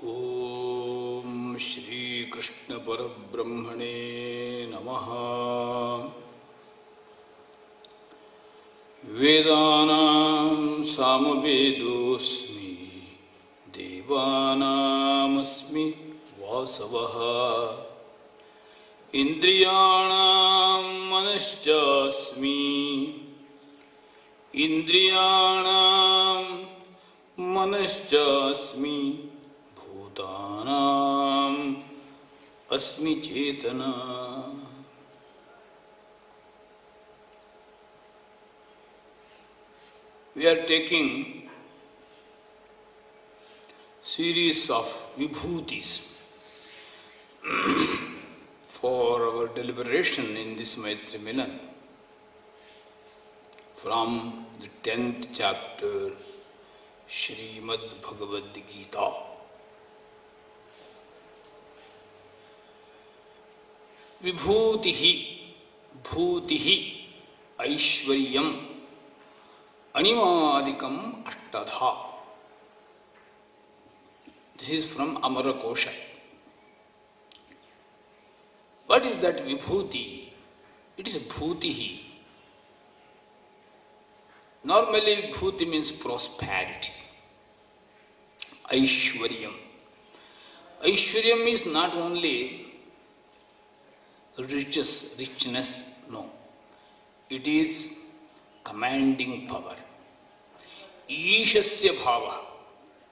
ओम श्री कृष्ण परब्रह्मणे नमः। वेदानां सामवेदोऽस्मि देवानामस्मि वासवः। इन्द्रियाणां मनश्चास्मि इन्द्रियाणां मनश्चास्मि भूतानां अस्मि चेतना। We are taking series of vibhutis for our deliberation in this Maitri Milan from the 10th chapter Srimad Bhagavad Gita. Vibhutihi, bhutihi, aishvaryam, animadikam ashtadha. This is from Amara Kosha. What is that vibhuti? It is bhutihi. Normally vibhuti means prosperity. Aishwaryam. Aishwaryam is not only richness, no. It is commanding power. Ishasya bhava,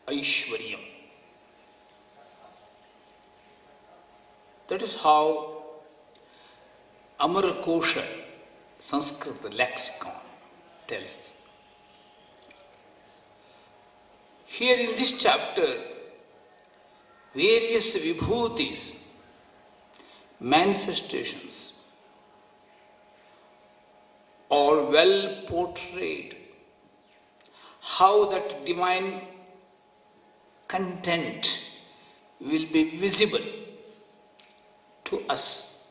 Aishwaryam. That is how Amara Kosha, Sanskrit lexicon, tells. Here in this chapter, various vibhutis, manifestations, are well portrayed. How that divine content will be visible to us,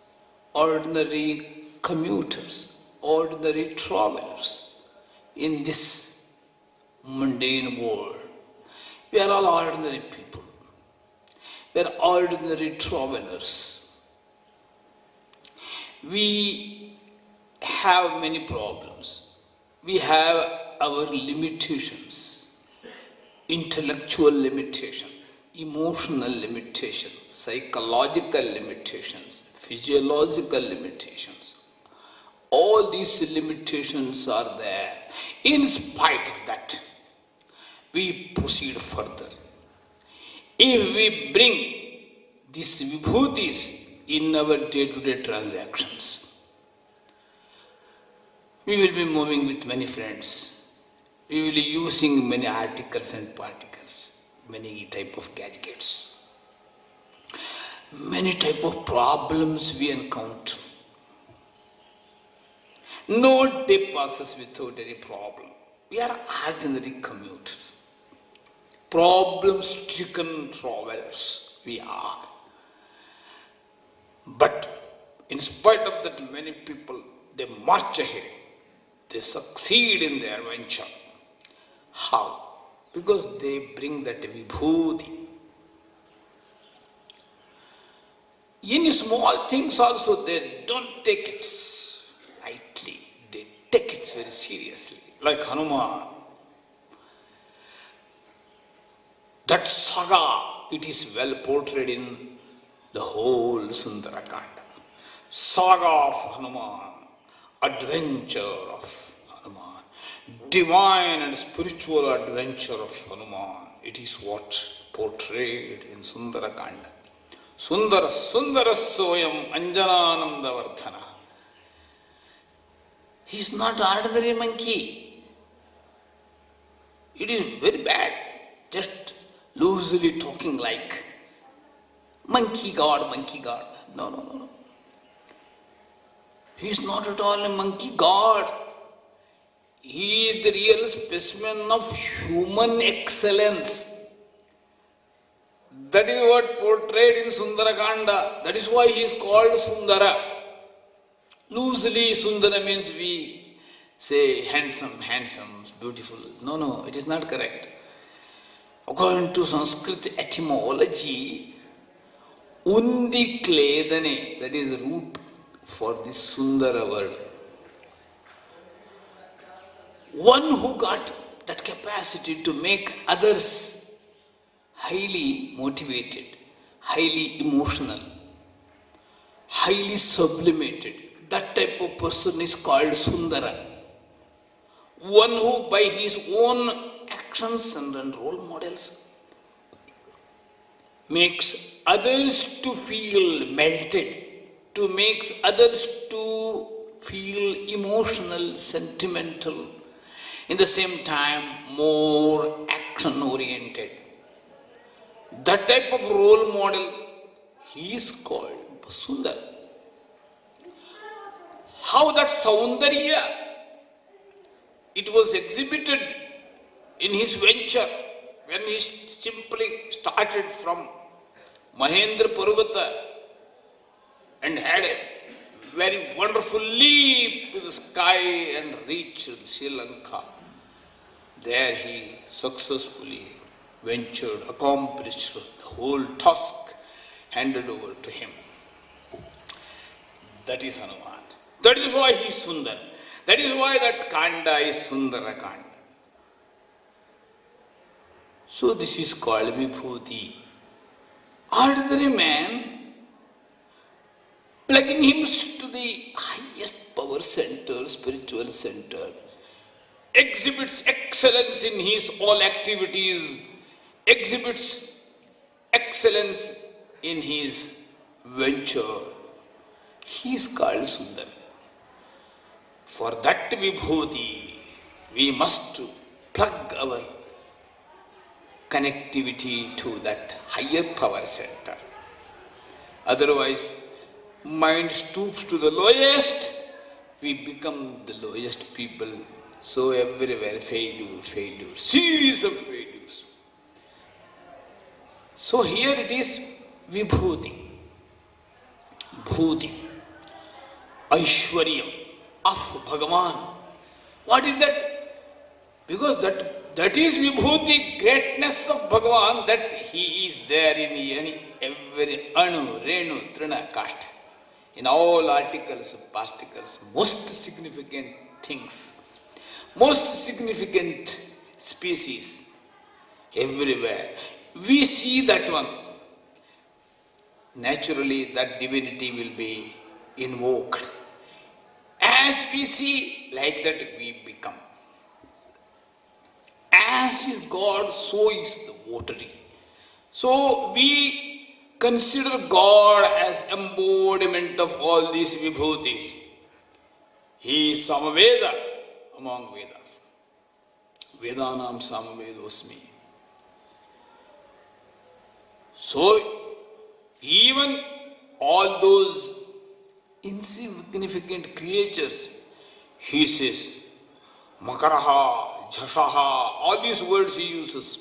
ordinary commuters, ordinary travelers in this mundane world. We are all ordinary people. We are ordinary travelers. We have many problems. We have our limitations, intellectual limitation, emotional limitation, psychological limitations, physiological limitations. All these limitations are there. In spite of that, we proceed further. If we bring these vibhutis in our day-to-day transactions, we will be moving with many friends. We will be using many articles and particles, many type of gadgets. Many type of problems we encounter. No day passes without any problem. We are ordinary commuters. Problem-stricken travelers we are. But in spite of that, many people, they march ahead. They succeed in their venture. How? Because they bring that vibhuti. In small things also, they don't take it lightly. They take it very seriously. Like Hanuman. That saga, it is well portrayed in the whole Sundarakanda. Saga of Hanuman, adventure of Hanuman, divine and spiritual adventure of Hanuman. It is what portrayed in Sundarakanda. Sundara Sundara Soyam Anjanananda Vardhana. He is not ordinary monkey. It is very bad. Just loosely talking like monkey god, monkey god. No, no, no, no. He is not at all a monkey god. He is the real specimen of human excellence. That is what portrayed in Sundarakanda. That is why he is called Sundara. Loosely, Sundara means we say handsome, handsome, beautiful. No, no, it is not correct. According to Sanskrit etymology, undi kledane, that is root for this Sundara word. One who got that capacity to make others highly motivated, highly emotional, highly sublimated, that type of person is called Sundara. One who by his own actions and role models makes others to feel melted, to makes others to feel emotional, sentimental, in the same time more action oriented. That type of role model, he is called Sundar. How that Saundarya, it was exhibited in his venture when he simply started from Mahendra Parvata and had a very wonderful leap to the sky and reached Sri Lanka. There he successfully ventured, accomplished the whole task handed over to him. That is Hanuman. That is why he is Sundar. That is why that Kanda is Sundara Kanda. So this is called Vibhuti. Ordinary man, plugging him to the highest power center, spiritual center, exhibits excellence in his all activities, exhibits excellence in his venture. He is called Sundar. For that Vibhuti, we must plug our connectivity to that higher power center. Otherwise, mind stoops to the lowest, we become the lowest people. So everywhere failure, series of failures. So here it is Vibhuti, Bhuti, Aishwaryam of Bhagavan. What is that? Because that is Vibhuti, greatness of Bhagavan, that he is there in every Anu, Renu, Trina, Kashta. In all articles, particles, most significant things, most significant species, everywhere. We see that one. Naturally, that divinity will be invoked. As we see, like that we become. As is God, so is the votary. So we consider God as embodiment of all these vibhutis. He is Samaveda among Vedas. Vedanam Samavedosmi. So even all those insignificant creatures, he says, Makaraha, Jashaha, all these words he uses.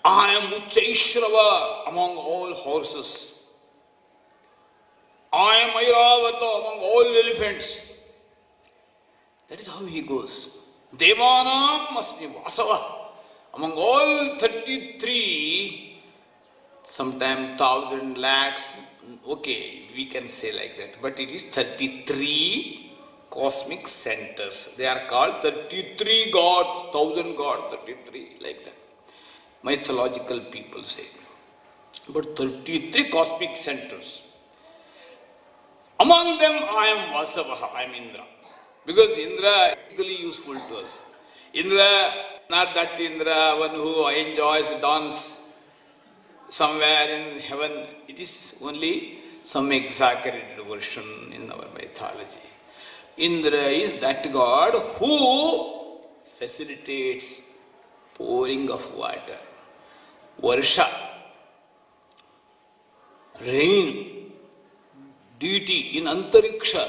I am Uchaishrava among all horses. I am Airavata among all elephants. That is how he goes. Devanam Asmi Vasava. Among all 33, sometime 1,000 lakhs, okay, we can say like that, but it is 33 cosmic centers. They are called 33 gods, 1,000 gods, 33, like that. Mythological people say. But 33 cosmic centers. Among them, I am Vasavaha, I am Indra. Because Indra is really useful to us. Indra, not that Indra, one who enjoys dance somewhere in heaven. It is only some exaggerated version in our mythology. Indra is that god who facilitates pouring of water, Varsha, rain, deity in Antariksha.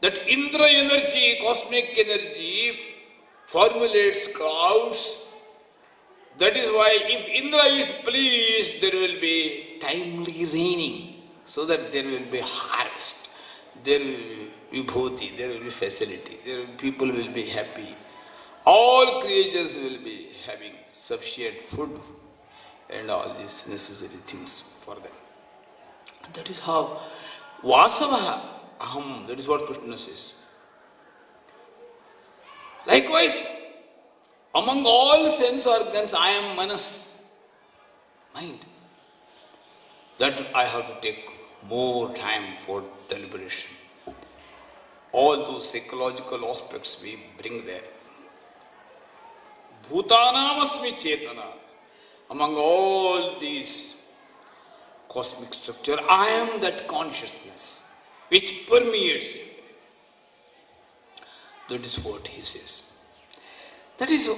That Indra energy, cosmic energy, formulates clouds. That is why if Indra is pleased, there will be timely raining, so that there will be harvest, there will be vibhuti, there will be facility, people will be happy. all creatures will be having sufficient food and all these necessary things for them. That is how Vasava Aham, that is what Krishna says. Likewise, among all sense organs, I am Manas, mind. That I have to take more time for deliberation. All those psychological aspects we bring there. Bhutanamasmi Chetana. Among all these cosmic structure, I am that consciousness which permeates it. That is what he says. That is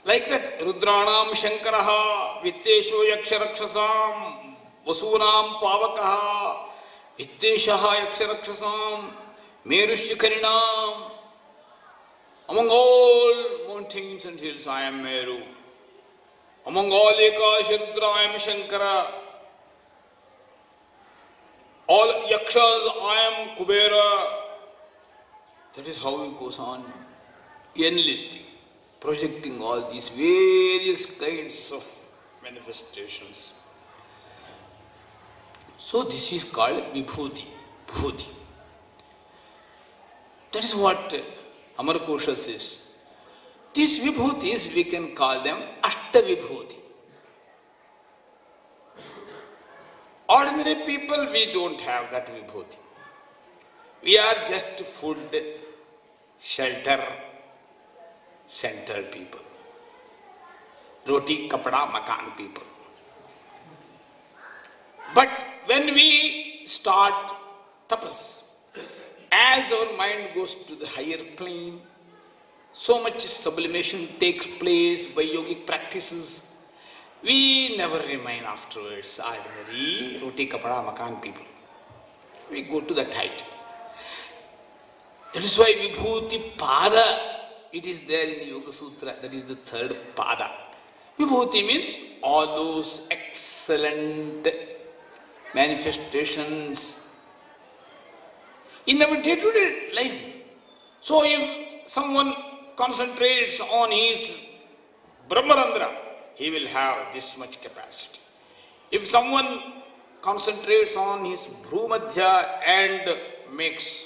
like that. Rudranam Shankaraha, Vittesho Yaksharakshasam, Vasunam Pavakaha, Vitteshaha Yaksharakshasam, Merushikarinam. Among all mountains and hills, I am Meru. Among all Ekasha Rudra, I am Shankara. All Yakshas, I am Kubera. That is how it goes on, enlisting, projecting all these various kinds of manifestations. So this is called Vibhuti, Bhuti. That is what Amarkosha says. These Vibhutis, we can call them Ashta Vibhuti. Ordinary people, we don't have that Vibhuti. We are just food, shelter, centered people. Roti, kapada, makan people. But when we start tapas, as our mind goes to the higher plane, so much sublimation takes place by yogic practices. We never remain afterwards ordinary roti, kapada, makan people. We go to that height. That is why Vibhuti Pada, it is there in the Yoga Sutra, that is the third Pada. Vibhuti means all those excellent manifestations in our day-to-day life. So if someone concentrates on his Brahmarandra, he will have this much capacity. If someone concentrates on his Bhrumadhya and makes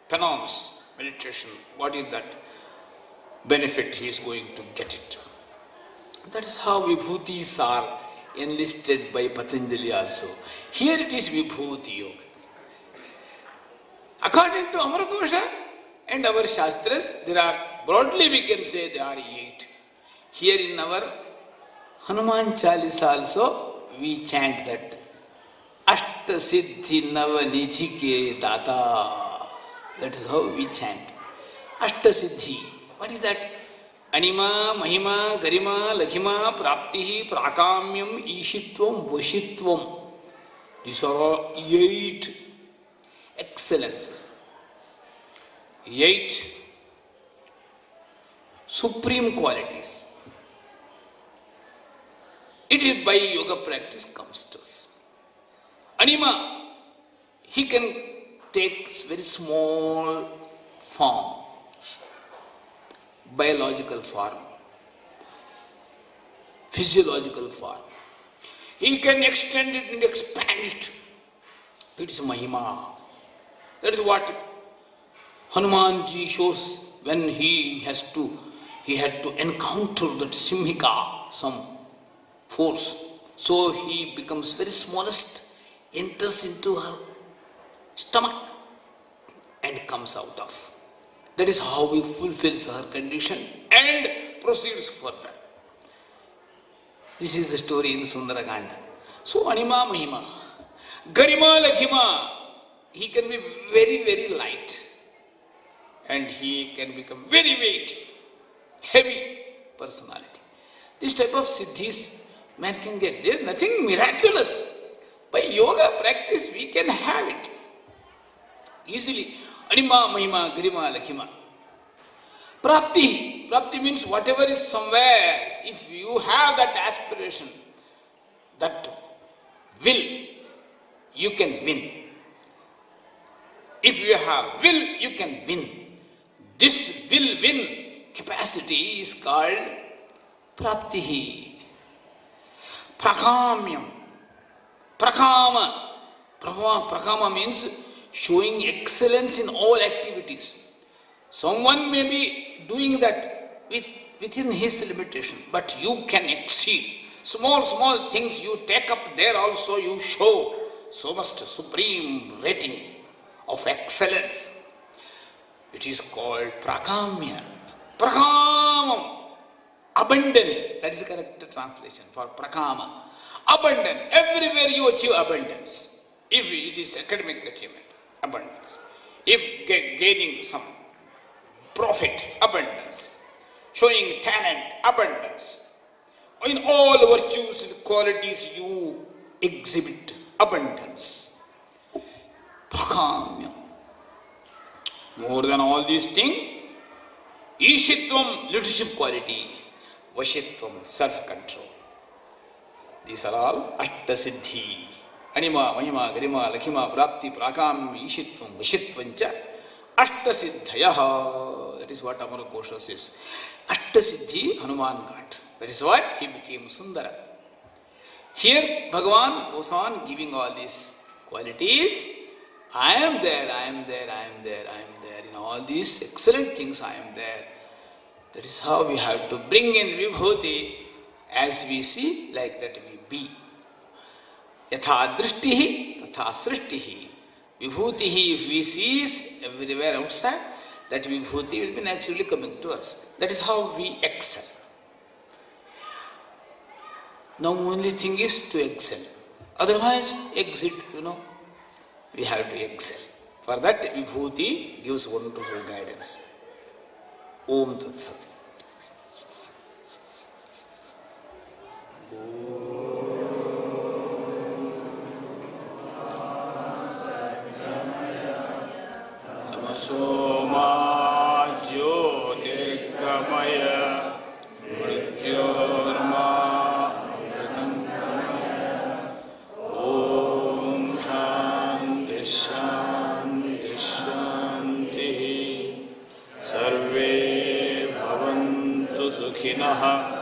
penance, meditation, what is that benefit he is going to get it? That is how Vibhutis are enlisted by Patanjali also. Here it is Vibhuti Yoga. According to Amarkosha and our Shastras, there are, broadly we can say there are 8. Here in our Hanuman Chalisa also, we chant that Ashta Siddhi Nava Nidhi Ke Data. That is how we chant. Ashta Siddhi. What is that? Anima, Mahima, Garima, Lakhima, Praptihi, Prakamyam, Ishitvam, Vashitvam. These are all 8 excellences. 8 supreme qualities. It is by yoga practice comes to us. Anima, he can take very small form, biological form, physiological form. He can extend it and expand it. It is Mahima. That is what Hanumanji shows when he had to encounter that Simhika, some force. So he becomes very smallest, enters into her stomach and comes out of. That is how he fulfills her condition and proceeds further. This is the story in Sundarakanda. So Anima Mahima. Garima Lakhima. He can be very, very light. And he can become very weighty, heavy personality. This type of siddhis man can get. There is nothing miraculous. By yoga practice we can have it easily. Anima, Mahima, Garima, Lakhima. Prapti. Prapti means whatever is somewhere, if you have that aspiration, that will, you can win. If you have will, you can win. This will win capacity is called praptihi. Prakamyam. Prakama. Prakama means showing excellence in all activities. Someone may be doing that within his limitation, but you can exceed. Small things you take up, there also you show so much supreme rating of excellence. It is called prakamya. Prakamam. Abundance. That is the correct translation for prakama. Abundance. Everywhere you achieve abundance. If it is academic achievement, abundance. If gaining some profit, abundance. Showing talent, abundance. In all virtues and qualities you exhibit abundance. Prakamya. More than all these things, Ishitvam, leadership quality, Vashitvam, self-control. These are all Ashtasiddhi. Anima, Mahima, Garima, Lakhima, Prapti, Prakam, Ishitvam, Vashitvancha, Ashtasiddhayaha. That is what Amara Kosha says. Ashtasiddhi Hanuman got. That is why he became Sundara. Here Bhagavan goes on giving all these qualities. I am there, I am there, I am there, I am there. In all these excellent things I am there. That is how we have to bring in Vibhuti. As we see, like that we be. Yatha drishtihi, tatha srishtihi. Vibhutihi, if we see everywhere outside, that Vibhuti will be naturally coming to us. That is how we excel. Now only thing is to excel. Otherwise, exit, we have to excel. For that, Vibhuti gives wonderful guidance. Om Tat Sat. Namasoma Jyotirgamaya Mrityorma Amritangamaya Om Shanti Shanti Shanti Sarve Bhavantu Sukhinah